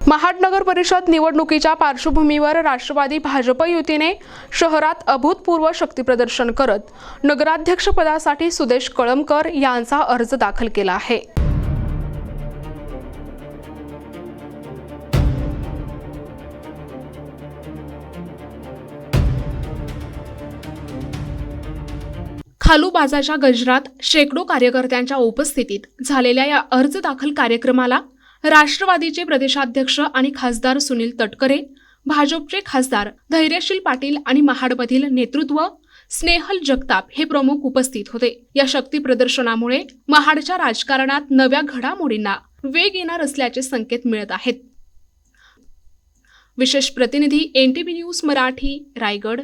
महाड नगर परिषद निवडणुकीच्या पार्श्वभूमीवर राष्ट्रवादी भाजप युतीने शहरात अभूतपूर्व शक्तीप्रदर्शन करत नगराध्यक्षपदासाठी सुदेश कळमकर यांचा अर्ज दाखल केला आहे। खालूबाजाच्या गजरात शेकडो कार्यकर्त्यांच्या उपस्थितीत झालेल्या या अर्ज दाखल कार्यक्रमाला राष्ट्रवादीचे प्रदेशाध्यक्ष आणि खासदार सुनील तटकरे, भाजपचे खासदार धैर्यशील पाटील आणि महाडमधील नेतृत्व स्नेहल जगताप हे प्रमुख उपस्थित होते। या शक्ती प्रदर्शनामुळे महाडच्या राजकारणात नव्या घडामोडींना वेग येणार असल्याचे संकेत मिळत आहेत। विशेष प्रतिनिधी NTV न्यूज मराठी, रायगड।